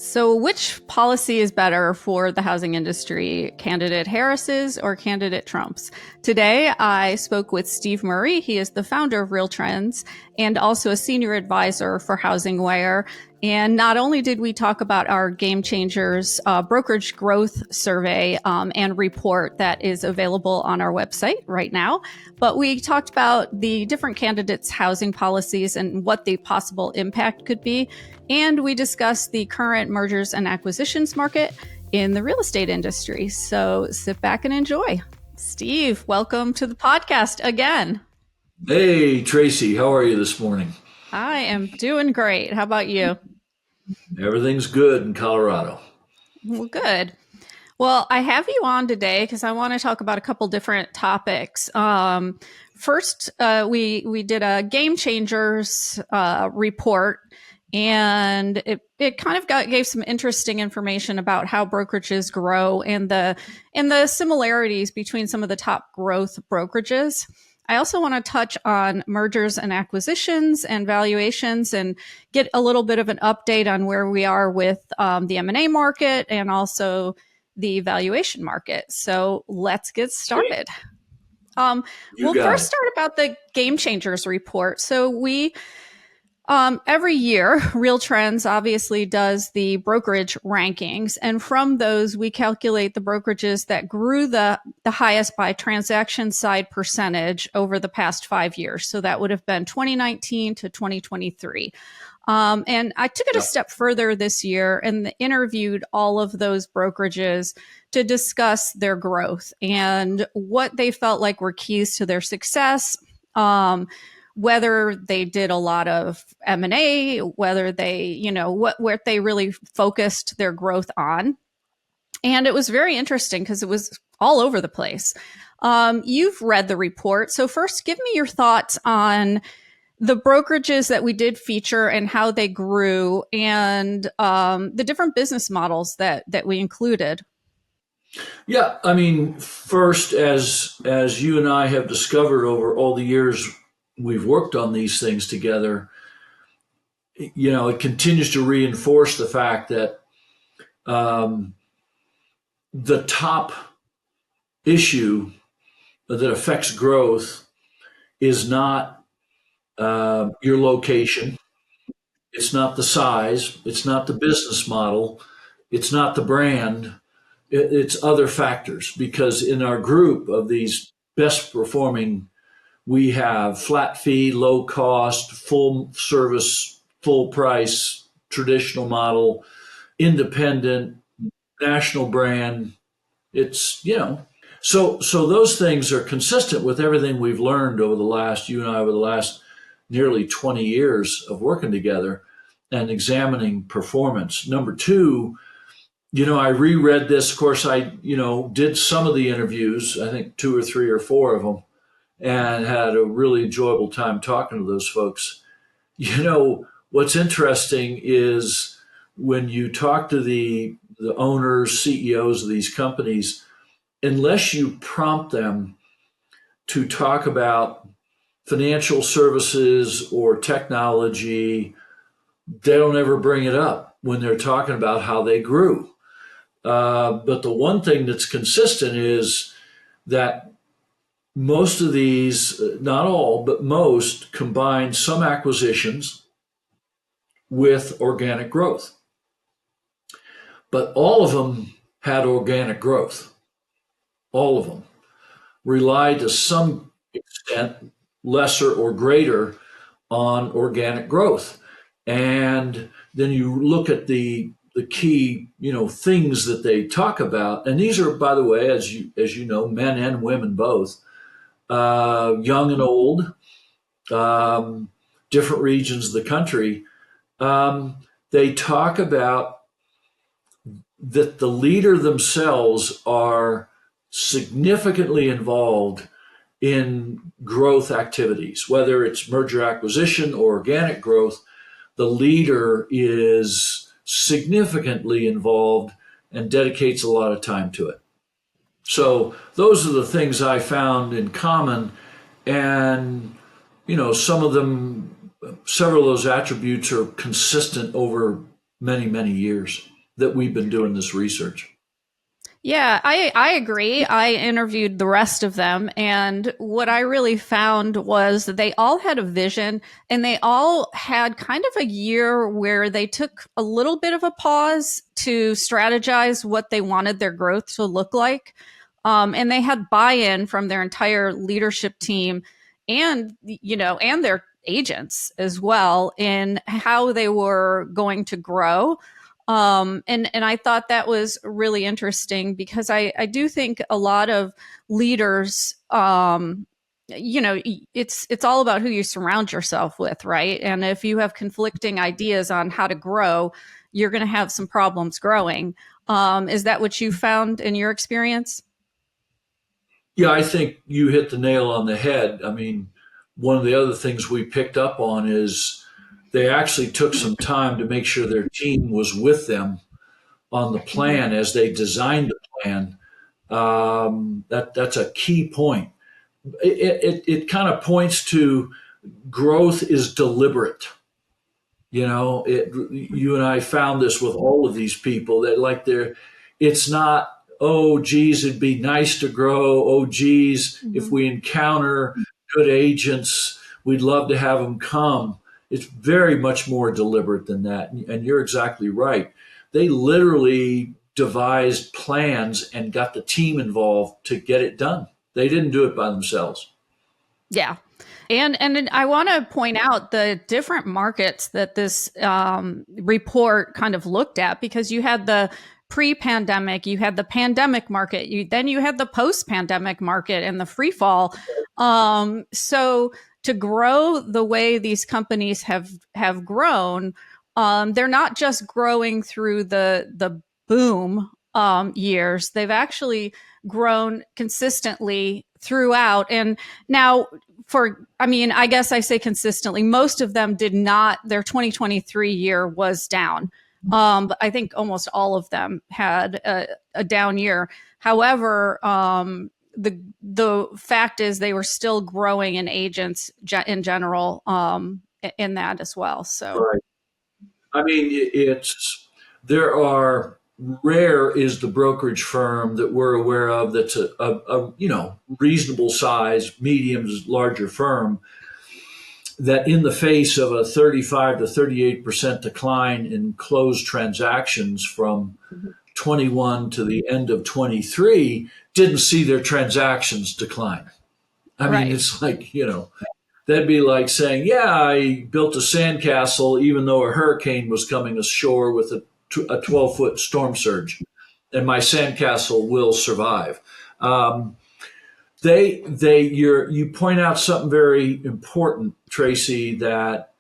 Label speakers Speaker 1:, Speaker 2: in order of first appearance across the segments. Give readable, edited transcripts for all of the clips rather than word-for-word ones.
Speaker 1: So, which policy is better for the housing industry, candidate Harris's or candidate Trump's? Today, I spoke with Steve Murray. He is the founder of RealTrends and also a senior advisor for HousingWire. And not only did we talk about our GameChangers brokerage growth survey and report that is available on our website right now, but we talked about the different candidates' housing policies and what the possible impact could be. And we discussed the current mergers and acquisitions market in the real estate industry. So sit back and enjoy. Steve, welcome to the podcast again.
Speaker 2: Hey, Tracey, how are you this morning?
Speaker 1: I am doing great. How about you?
Speaker 2: Everything's good in Colorado.
Speaker 1: Well, good. Well, I have you on today because I want to talk about a couple different topics. First, we did a GameChangers report, and it kind of gave some interesting information about how brokerages grow and the similarities between some of the top growth brokerages. I also want to touch on mergers and acquisitions and valuations and get a little bit of an update on where we are with the M&A market and also the valuation market. So let's get started. We'll first start about the GameChangers report. So we every year, RealTrends obviously does the brokerage rankings. And from those, we calculate the brokerages that grew the highest by transaction side percentage over the past 5 years. So that would have been 2019 to 2023. And I took it a step further this year and interviewed all of those brokerages to discuss their growth and what they felt like were keys to their success. Whether they did a lot of M&A, whether they, where they really focused their growth on. And it was very interesting because it was all over the place. You've read the report. So first, give me your thoughts on the brokerages that we did feature and how they grew and the different business models that we included.
Speaker 2: Yeah, I mean, first, as you and I have discovered over all the years we've worked on these things together, it continues to reinforce the fact that the top issue that affects growth is not your location. It's not the size. It's not the business model. It's not the brand. It's other factors, because in our group of these best performing, we have flat fee, low cost, full service, full price, traditional model, independent, national brand. It's, so those things are consistent with everything we've learned over you and I, over the last nearly 20 years of working together and examining performance. Number two, I reread this. Of course, I, did some of the interviews, I think 2 or 3 or 4 of them, and had a really enjoyable time talking to those folks. What's interesting is when you talk to the owners, CEOs of these companies, unless you prompt them to talk about financial services or technology, they don't ever bring it up when they're talking about how they grew. But the one thing that's consistent is that most of these, not all, but most, combine some acquisitions with organic growth. But all of them had organic growth. All of them relied to some extent, lesser or greater, on organic growth. And then you look at the key, things that they talk about. And these are, by the way, as you know, men and women both, young and old, different regions of the country. They talk about that the leader themselves are significantly involved in growth activities, whether it's merger acquisition or organic growth. The leader is significantly involved and dedicates a lot of time to it. So those are the things I found in common. And, some of them, several of those attributes are consistent over many, many years that we've been doing this research.
Speaker 1: Yeah, I agree. I interviewed the rest of them, and what I really found was that they all had a vision, and they all had kind of a year where they took a little bit of a pause to strategize what they wanted their growth to look like. And they had buy-in from their entire leadership team and, and their agents as well in how they were going to grow. And I thought that was really interesting because I do think a lot of leaders, it's all about who you surround yourself with, right? And if you have conflicting ideas on how to grow, you're going to have some problems growing. Is that what you found in your experience?
Speaker 2: Yeah, I think you hit the nail on the head. I mean, one of the other things we picked up on is they actually took some time to make sure their team was with them on the
Speaker 1: Mhm.
Speaker 2: plan as they designed the plan. That's a key point. It kind of points to growth is deliberate. You and I found this with all of these people that like it's not, oh, geez, it'd be nice to grow. Oh, geez, if
Speaker 1: Mhm.
Speaker 2: we encounter good agents, we'd love to have them come. It's very much more deliberate than that. And you're exactly right. They literally devised plans and got the team involved to get it done. They didn't do it by themselves.
Speaker 1: Yeah. And I want to point out the different markets that this report kind of looked at because you had the pre-pandemic, you had the pandemic market, then you had the post-pandemic market and the free fall. So to grow the way these companies have grown, they're not just growing through the boom years. They've actually grown consistently throughout. And now I mean, I guess I say consistently, most of them did not, their 2023 year was down. But I think almost all of them had a down year. However, the fact is they were still growing in agents in general in that as well. So
Speaker 2: Right. I mean, there are rare is the brokerage firm that we're aware of that's a reasonable size, medium, larger firm that in the face of a 35 to 38% decline in closed transactions from 21 to the end of 23 didn't see their transactions decline. I mean,
Speaker 1: right.
Speaker 2: it's like, that'd be like saying, yeah, I built a sandcastle even though a hurricane was coming ashore with a 12-foot storm surge, and my sandcastle will survive. Um, you point out something very important, Tracey, that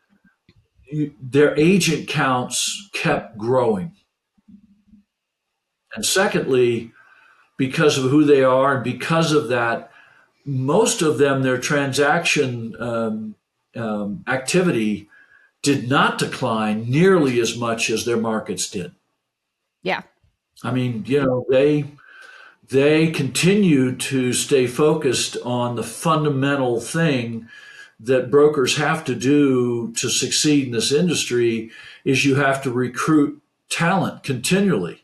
Speaker 2: their agent counts kept growing. And secondly, because of who they are and because of that, most of them, their transaction activity did not decline nearly as much as their markets did.
Speaker 1: Yeah.
Speaker 2: I mean, they continue to stay focused on the fundamental thing that brokers have to do to succeed in this industry is you have to recruit talent continually.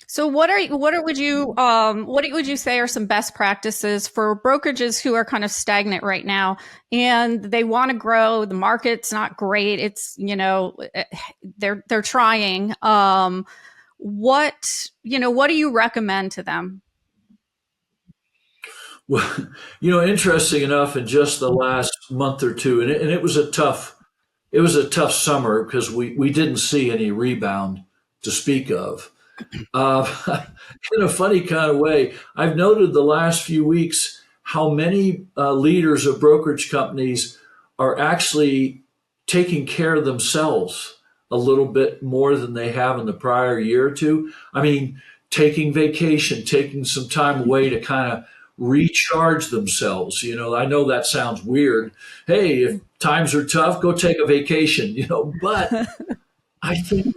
Speaker 1: So what would you say are some best practices for brokerages who are kind of stagnant right now and they want to grow, the market's not great, it's they're trying what do you recommend to them?
Speaker 2: Well, interesting enough, in just the last month or two, and it was a tough summer because we didn't see any rebound to speak of. In a funny kind of way, I've noted the last few weeks how many leaders of brokerage companies are actually taking care of themselves a little bit more than they have in the prior year or two. I mean, taking vacation, taking some time away to kind of recharge themselves. I know that sounds weird. Hey, if times are tough, go take a vacation, but I think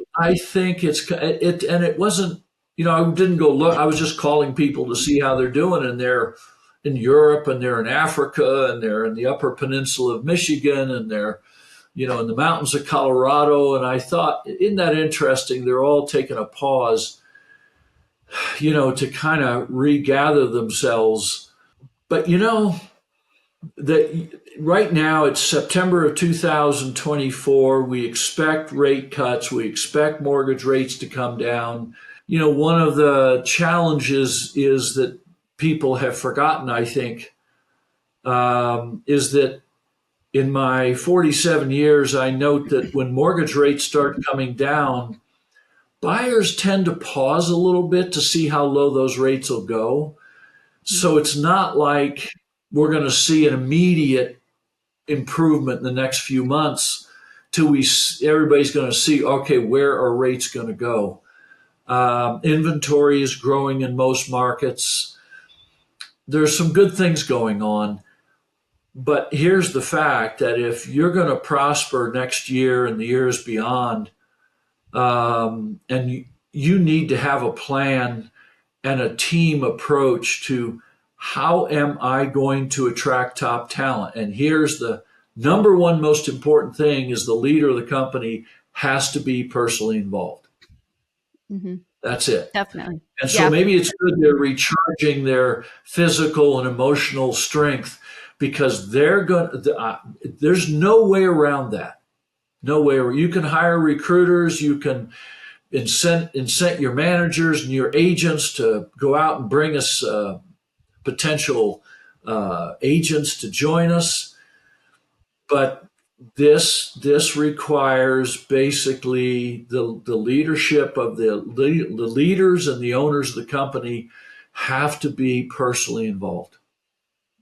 Speaker 2: and it wasn't. I didn't go look. I was just calling people to see how they're doing, and they're in Europe, and they're in Africa, and they're in the Upper Peninsula of Michigan, and they're in the mountains of Colorado. And I thought, isn't that interesting? They're all taking a pause, to kind of regather themselves. But that right now it's September of 2024. We expect rate cuts. We expect mortgage rates to come down. One of the challenges is that people have forgotten, I think, is that in my 47 years, I note that when mortgage rates start coming down, buyers tend to pause a little bit to see how low those rates will go. So it's not like we're going to see an immediate improvement in the next few months till everybody's going to see, okay, where are rates going to go? Inventory is growing in most markets. There's some good things going on. But here's the fact that if you're going to prosper next year and the years beyond, and you need to have a plan and a team approach to how am I going to attract top talent? And here's the number one most important thing is the leader of the company has to be personally involved.
Speaker 1: Mm-hmm.
Speaker 2: That's it.
Speaker 1: Definitely.
Speaker 2: And so maybe it's good they're recharging their physical and emotional strength because there's no way around that. No way. You can hire recruiters. You can incent your managers and your agents to go out and bring us potential agents to join us. But this requires basically the leadership of the leaders and the owners of the company have to be personally involved.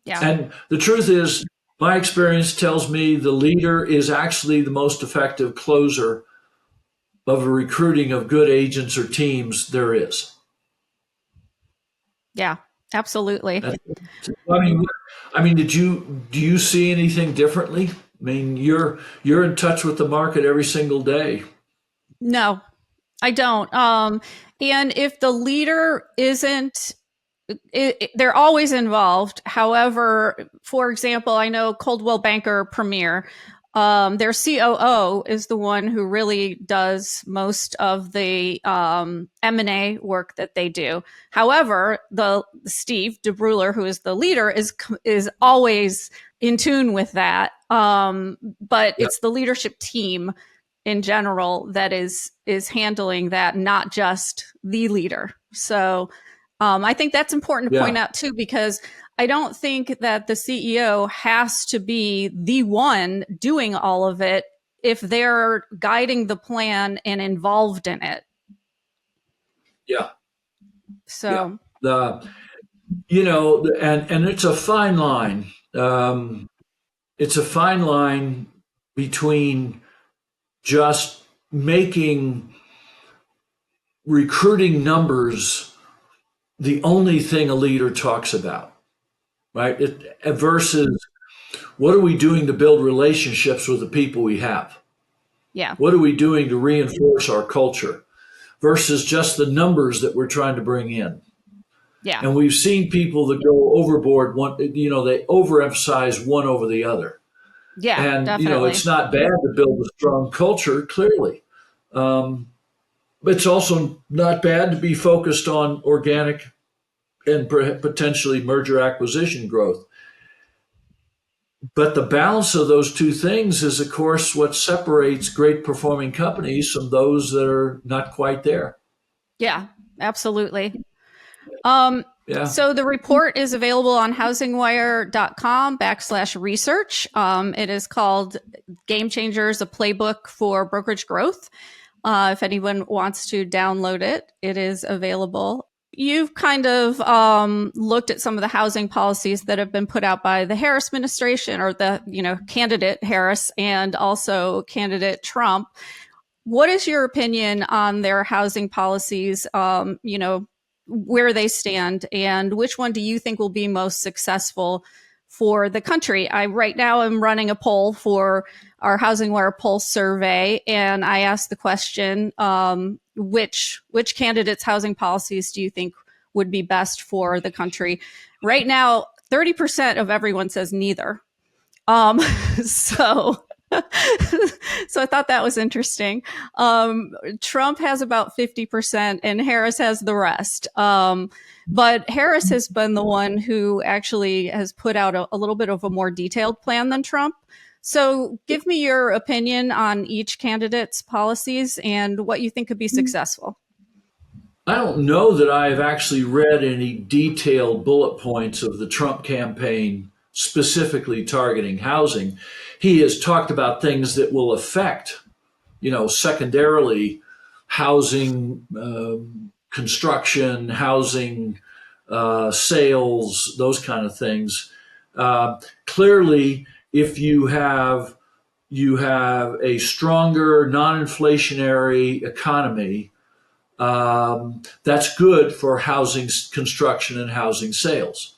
Speaker 1: Yeah.
Speaker 2: And the truth is, my experience tells me the leader is actually the most effective closer of a recruiting of good agents or teams there is.
Speaker 1: Yeah, absolutely.
Speaker 2: I mean, do you see anything differently? I mean, you're in touch with the market every single day.
Speaker 1: No, I don't. And if the leader isn't, they're always involved. However, for example, I know Coldwell Banker Premier, their COO is the one who really does most of the M&A work that they do. However, the Steve DeBruler, who is the leader, is always in tune with that. But it's the leadership team in general that is handling that, not just the leader. So I think that's important to point out too, because I don't think that the CEO has to be the one doing all of it if they're guiding the plan and involved in it.
Speaker 2: Yeah.
Speaker 1: So,
Speaker 2: and it's a fine line. It's a fine line between just making recruiting numbers the only thing a leader talks about, right? Versus what are we doing to build relationships with the people we have?
Speaker 1: yeah.
Speaker 2: What are we doing to reinforce our culture versus just the numbers that we're trying to bring in?
Speaker 1: Yeah.
Speaker 2: And we've seen people that go overboard. They overemphasize one over the other.
Speaker 1: Yeah,
Speaker 2: And,
Speaker 1: definitely.
Speaker 2: it's not bad to build a strong culture, clearly. But it's also not bad to be focused on organic and potentially merger acquisition growth. But the balance of those two things is, of course, what separates great performing companies from those that are not quite there.
Speaker 1: Yeah, absolutely.
Speaker 2: Yeah.
Speaker 1: So the report is available on housingwire.com/research. It is called Game Changers, a playbook for brokerage growth. If anyone wants to download it, it is available. You've kind of looked at some of the housing policies that have been put out by the Harris administration, or the candidate Harris and also candidate Trump. What is your opinion on their housing policies? Where they stand, and which one do you think will be most successful for the country? I right now am running a poll for our HousingWire Pulse survey, and I asked the question, which candidates' housing policies do you think would be best for the country? Right now, 30% of everyone says neither. So So I thought that was interesting. Trump has about 50% and Harris has the rest. But Harris has been the one who actually has put out a little bit of a more detailed plan than Trump. So give me your opinion on each candidate's policies and what you think could be successful.
Speaker 2: I don't know that I've actually read any detailed bullet points of the Trump campaign specifically targeting housing. He has talked about things that will affect, secondarily, housing construction, housing sales, those kind of things. Clearly, if you have a stronger non-inflationary economy, that's good for housing construction and housing sales.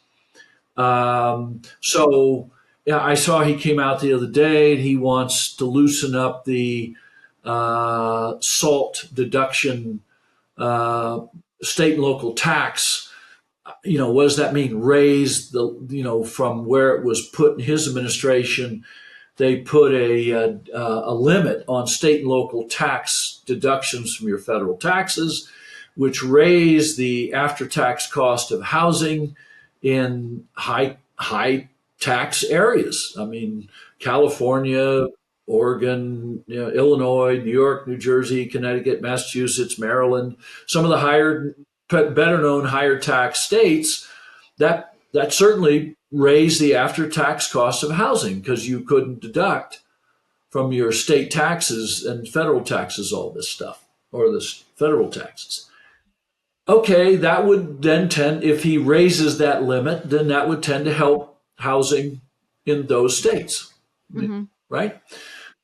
Speaker 2: So yeah, I saw he came out the other day and he wants to loosen up the SALT deduction, uh, state and local tax. What does that mean? Raise from where it was put in his administration. They put a limit on state and local tax deductions from your federal taxes, which raised the after-tax cost of housing in high tax areas. I mean, California, Oregon, Illinois, New York, New Jersey, Connecticut, Massachusetts, Maryland, some of the better known higher tax states. That certainly raised the after-tax cost of housing because you couldn't deduct from your state taxes and federal taxes all this stuff, or the federal taxes. Okay, that would then tend, if he raises that limit, then that would tend to help housing in those states,
Speaker 1: Mm-hmm.
Speaker 2: right?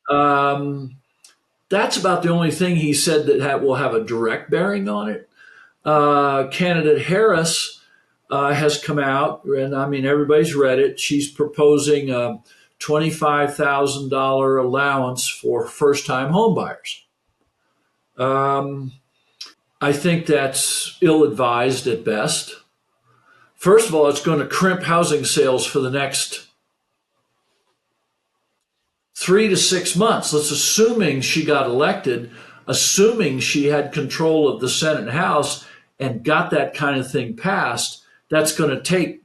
Speaker 2: Um, that's about the only thing he said that will have a direct bearing on it. Candidate Harris has come out, and I mean, everybody's read it. She's proposing a $25,000 allowance for first time homebuyers. Um, I think that's ill advised at best. First of all, it's going to crimp housing sales for the next 3 to 6 months. Let's assuming she got elected, assuming she had control of the Senate and House and got that kind of thing passed. That's going to take,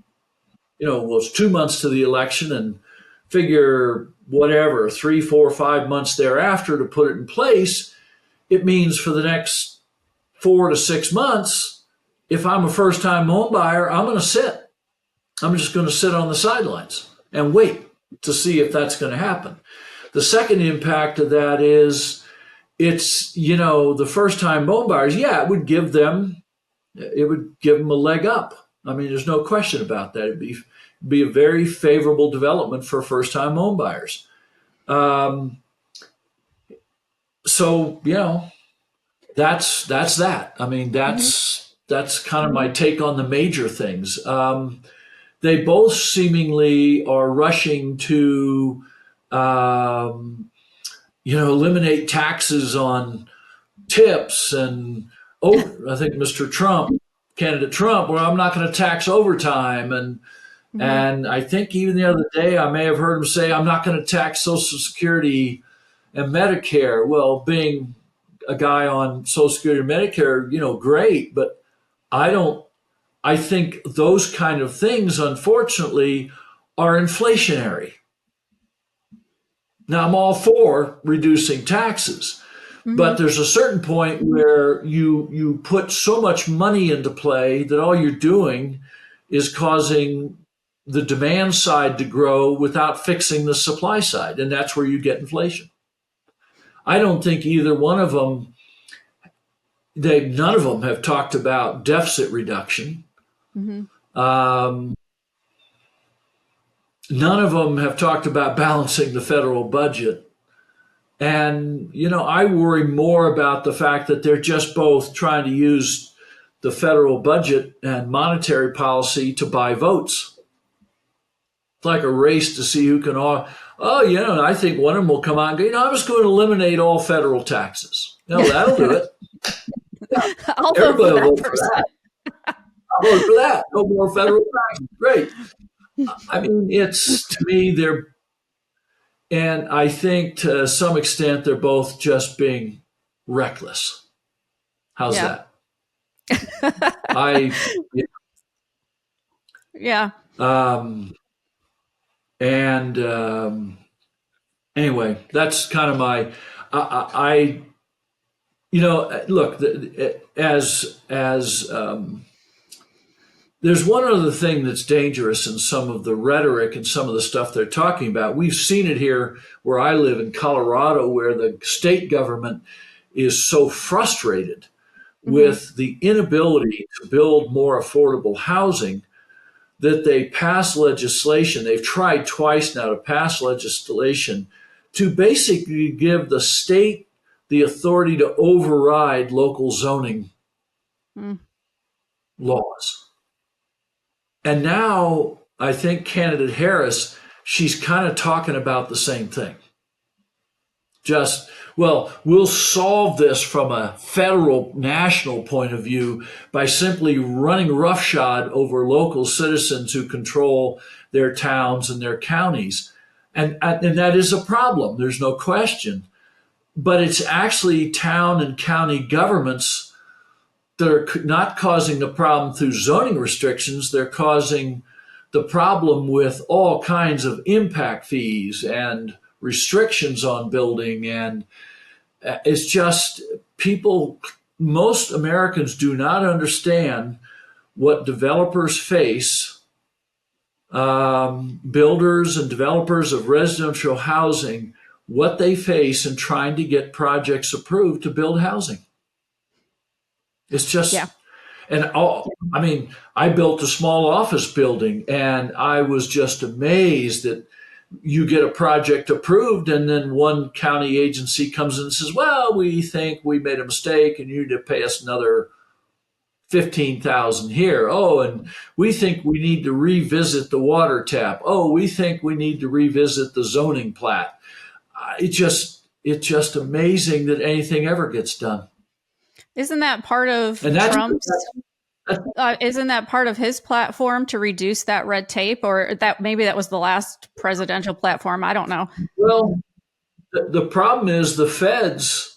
Speaker 2: well, it's 2 months to the election, and figure whatever, 3, 4, 5 months thereafter to put it in place. It means for the next 4 to 6 months, if I'm a first time home buyer, I'm going to sit. I'm just going to sit on the sidelines and wait to see if that's going to happen. The second impact of that is it's, the first time home buyers, yeah, it would give them a leg up. I mean, there's no question about that. It'd be a very favorable development for first time home buyers. Um, so, that's that. I mean,
Speaker 1: Mm-hmm.
Speaker 2: that's kind of my take on the major things. They both seemingly are rushing to, eliminate taxes on tips, and I think Mr. Trump, candidate Trump, well, I'm not going to tax overtime, and
Speaker 1: Mm-hmm.
Speaker 2: and I think even the other day I may have heard him say I'm not going to tax Social Security and Medicare. Well, being a guy on Social Security and Medicare, great, but I don't. I think those kind of things, unfortunately, are inflationary. Now, I'm all for reducing taxes,
Speaker 1: Mm-hmm.
Speaker 2: but there's a certain point where you put so much money into play that all you're doing is causing the demand side to grow without fixing the supply side, and that's where you get inflation. I don't think either one of them, none of them have talked about deficit reduction.
Speaker 1: Mm-hmm.
Speaker 2: Um, None of them have talked about balancing the federal budget. And, I worry more about the fact that they're just both trying to use the federal budget and monetary policy to buy votes. It's like a race to see who can, I think one of them will come out and go, I'm just going to eliminate all federal taxes. That'll do it.
Speaker 1: I'll vote for
Speaker 2: Everybody will
Speaker 1: that
Speaker 2: vote for
Speaker 1: person.
Speaker 2: that. I'll vote for that. No more federal taxes. Great. I mean, it's to me, And I think to some extent they're both just being reckless. How's
Speaker 1: Yeah.
Speaker 2: that? I
Speaker 1: Yeah.
Speaker 2: um, and anyway, that's kind of my I look, as there's one other thing that's dangerous in some of the rhetoric and some of the stuff they're talking about. We've seen it here where I live in Colorado, where the state government is so frustrated
Speaker 1: Hmm.
Speaker 2: with the inability to build more affordable housing that they pass legislation. They've tried twice now to pass legislation to basically give the state the authority to override local zoning
Speaker 1: Mm.
Speaker 2: laws. And now I think candidate Harris, she's kind of talking about the same thing. Just, well, we'll solve this from a federal, national point of view by simply running roughshod over local citizens who control their towns and their counties. And that is a problem, there's no question. But it's actually town and county governments that are not causing the problem through zoning restrictions, they're causing the problem with all kinds of impact fees and restrictions on building. And it's just people, most Americans do not understand what developers face, builders and developers of residential housing, what they face in trying to get projects approved to build housing. It's
Speaker 1: Yeah.
Speaker 2: just, and all, I mean, I built a small office building and I was just amazed that you get a project approved and then one county agency comes in and says, well, we think we made a mistake and you need to pay us another 15,000 here. Oh, and we think we need to revisit the water tap. Oh, we think we need to revisit the zoning plat. It's just amazing that anything ever gets done.
Speaker 1: Isn't that part of
Speaker 2: And
Speaker 1: Trump's?
Speaker 2: that's
Speaker 1: Isn't that part of his platform to reduce that red tape, or that maybe that was the last presidential platform? I don't know.
Speaker 2: well, the problem is the feds,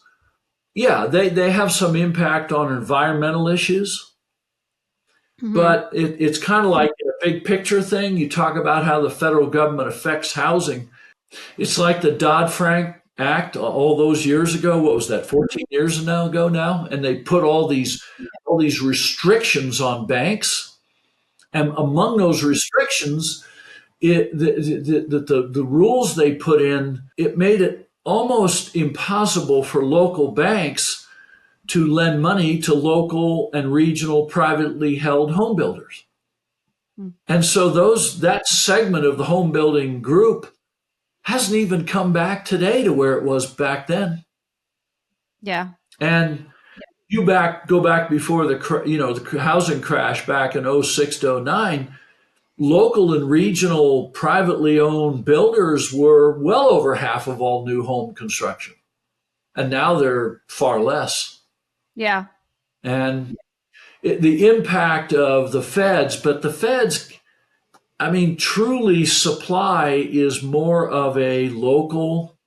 Speaker 2: yeah, they have some impact on environmental issues,
Speaker 1: Hmm.
Speaker 2: but it's kind of like a big picture thing. You talk about how the federal government affects housing. It's like the Dodd-Frank Act all those years ago. What was that, 14 years ago now? And they put all these restrictions on banks. And among those restrictions, the rules they put in, it made it almost impossible for local banks to lend money to local and regional privately held home builders. And so that segment of the home building group hasn't even come back today to where it was back then.
Speaker 1: Yeah.
Speaker 2: And go back before the housing crash back in '06 to '09, local and regional privately owned builders were well over half of all new home construction. And now they're far less.
Speaker 1: Yeah.
Speaker 2: And the impact of the feds, but the feds, I mean, truly supply is more of a local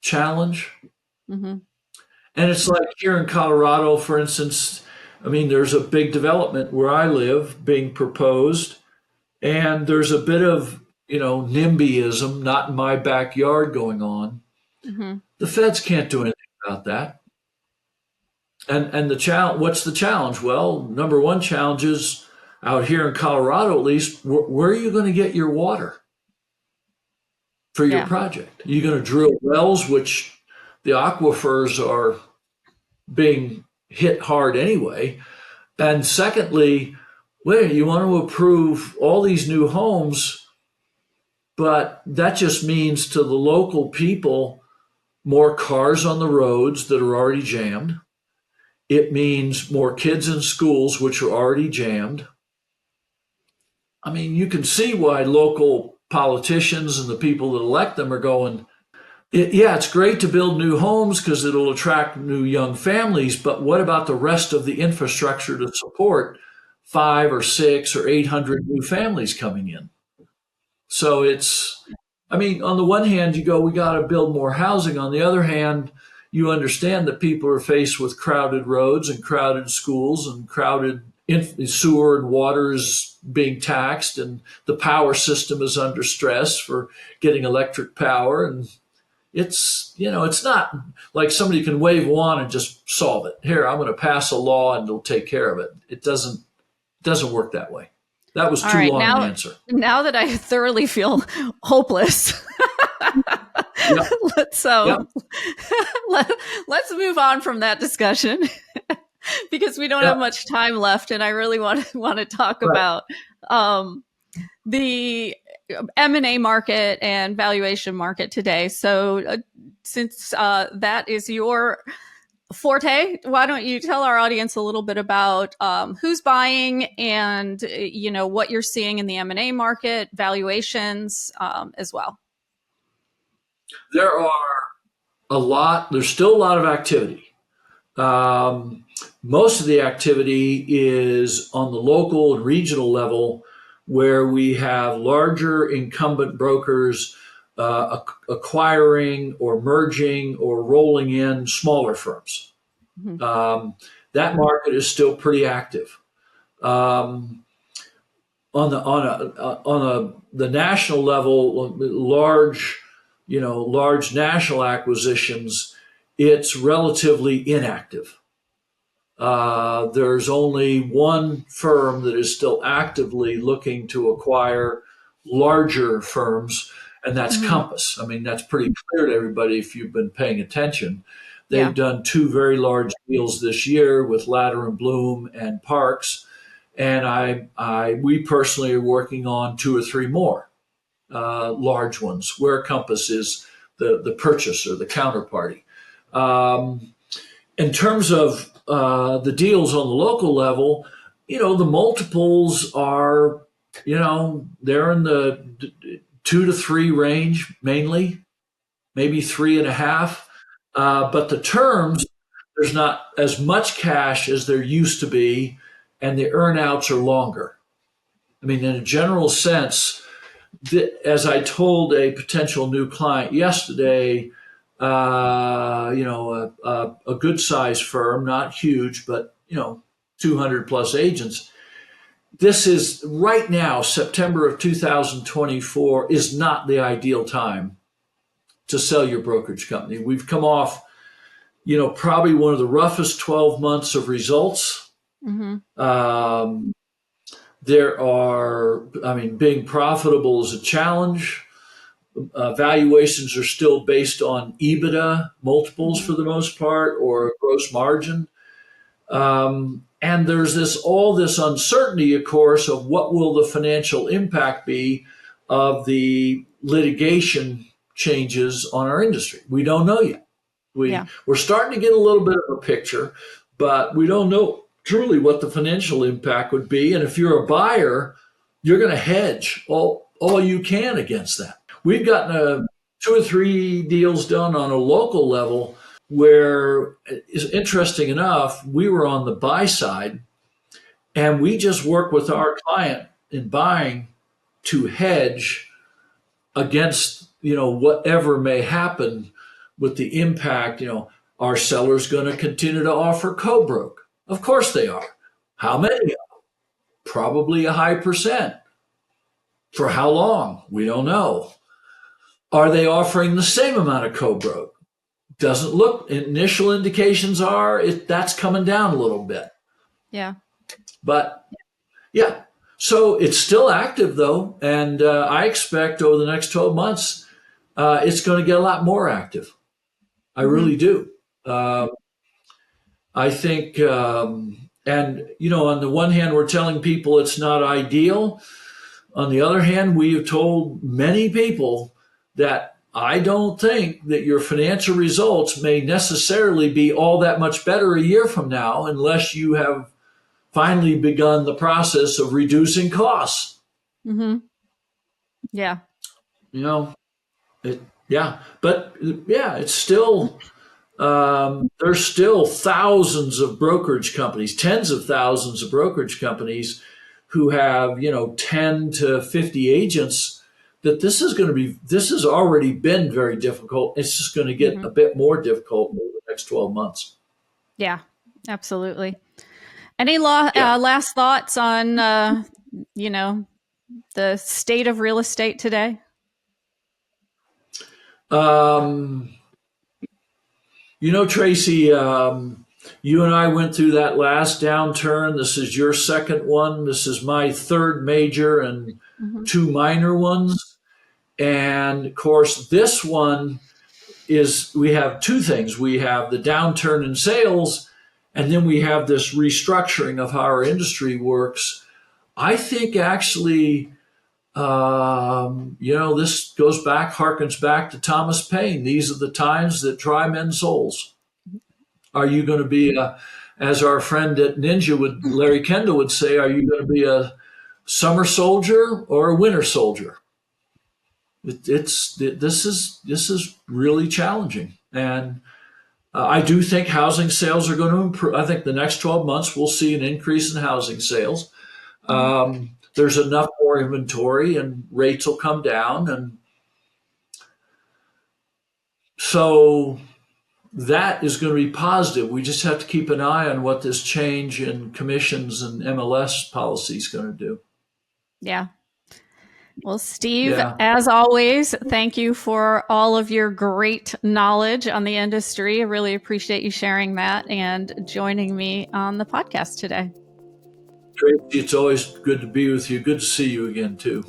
Speaker 2: challenge.
Speaker 1: Hmm.
Speaker 2: And it's like here in Colorado, for instance, I mean, there's a big development where I live being proposed, and there's a bit of, NIMBYism, not in my backyard going on.
Speaker 1: Hmm.
Speaker 2: The feds can't do anything about that. And the challenge, what's the challenge? Well, number one challenge is out here in Colorado, at least, where are you going to get your water for your
Speaker 1: Yeah.
Speaker 2: project? Are you going to drill wells, which the aquifers are being hit hard anyway? And secondly, wait, you want to approve all these new homes, but that just means to the local people more cars on the roads that are already jammed. It means more kids in schools, which are already jammed. I mean, you can see why local politicians and the people that elect them are going, yeah, it's great to build new homes because it'll attract new young families, but what about the rest of the infrastructure to support five or six or 800 new families coming in? So I mean, on the one hand, you go, we got to build more housing. On the other hand, you understand that people are faced with crowded roads and crowded schools and crowded sewer and water is being taxed, and the power system is under stress for getting electric power. And it's not like somebody can wave a wand and just solve it. Here, I'm going to pass a law and it'll take care of it. It doesn't work that way. That was
Speaker 1: All
Speaker 2: too
Speaker 1: right,
Speaker 2: long an answer.
Speaker 1: now that I thoroughly feel hopeless,
Speaker 2: Yep.
Speaker 1: let's
Speaker 2: Yep.
Speaker 1: let's move on from that discussion because we don't have
Speaker 2: Yep.
Speaker 1: much time left, and I really want to talk
Speaker 2: Right.
Speaker 1: about the M&A market and valuation market today. So, since that is your forte, why don't you tell our audience a little bit about who's buying and what you're seeing in the M&A market, valuations as well.
Speaker 2: There's still a lot of activity. Most of the activity is on the local and regional level, where we have larger incumbent brokers acquiring or merging or rolling in smaller firms.
Speaker 1: Mm-hmm.
Speaker 2: That market is still pretty active. Um, on the national level, large national acquisitions, it's relatively inactive. There's only one firm that is still actively looking to acquire larger firms, and that's
Speaker 1: Mm-hmm.
Speaker 2: Compass. I mean, that's pretty clear to everybody if you've been paying attention.
Speaker 1: Yeah.
Speaker 2: They've done two very large deals this year with Ladder and Bloom and Parks, and we personally are working on two or three more large ones where Compass is the purchaser, the counterparty. In terms of the deals on the local level, the multiples are, they're in the 2 to 3 range mainly, maybe 3.5. But the terms, there's not as much cash as there used to be, and the earnouts are longer. I mean, in a general sense, as I told a potential new client yesterday, a good sized firm, not huge, but 200 plus agents. This is right now, September of 2024 is not the ideal time to sell your brokerage company. We've come off, probably one of the roughest 12 months of results.
Speaker 1: Mm-hmm.
Speaker 2: Being profitable is a challenge. Valuations are still based on EBITDA multiples
Speaker 1: Mm-hmm.
Speaker 2: for the most part, or gross margin. And there's all this uncertainty, of course, of what will the financial impact be of the litigation changes on our industry. We don't know yet. We're starting to get a little bit of a picture, but we don't know truly what the financial impact would be. And if you're a buyer, you're going to hedge all you can against that. We've gotten 2 or 3 deals done on a local level where, is interesting enough, we were on the buy side and we just work with our client in buying to hedge against whatever may happen with the impact. Are sellers going to continue to offer co-broke? Of course they are. How many? Probably a high percent. For how long? We don't know. Are they offering the same amount of co-broke? Doesn't look. Initial indications are that's coming down a little bit.
Speaker 1: Yeah.
Speaker 2: But yeah, so it's still active though, and I expect over the next 12 months it's going to get a lot more active. I really do. I think, and on the one hand, we're telling people it's not ideal. On the other hand, we have told many people that I don't think that your financial results may necessarily be all that much better a year from now unless you have finally begun the process of reducing costs.
Speaker 1: Mm-hmm. Yeah.
Speaker 2: It's still, there's still thousands of brokerage companies, tens of thousands of brokerage companies who have 10 to 50 agents that this has already been very difficult. It's just going to get
Speaker 1: Mm-hmm.
Speaker 2: a bit more difficult over the next 12 months.
Speaker 1: Yeah, absolutely. Any
Speaker 2: Yeah.
Speaker 1: last thoughts on, you know, the state of real estate today?
Speaker 2: Um, Tracy, you and I went through that last downturn. This is your second one. This is my third major and
Speaker 1: Mm-hmm.
Speaker 2: two minor ones. And of course, this one is we have two things. We have the downturn in sales, and then we have this restructuring of how our industry works. I think actually, this harkens back to Thomas Paine. These are the times that try men's souls. Are you going to be as our friend at Ninja Larry Kendall would say, are you going to be a summer soldier or a winter soldier? This is really challenging, and I do think housing sales are going to improve. I think the next 12 months we'll see an increase in housing sales.
Speaker 1: Mm-hmm.
Speaker 2: There's enough more inventory, and rates will come down, and so that is going to be positive. We just have to keep an eye on what this change in commissions and MLS policy is going to do.
Speaker 1: Yeah. Well, Steve,
Speaker 2: Yeah.
Speaker 1: as always, thank you for all of your great knowledge on the industry. I really appreciate you sharing that and joining me on the podcast today.
Speaker 2: Tracy, it's always good to be with you. Good to see you again, too.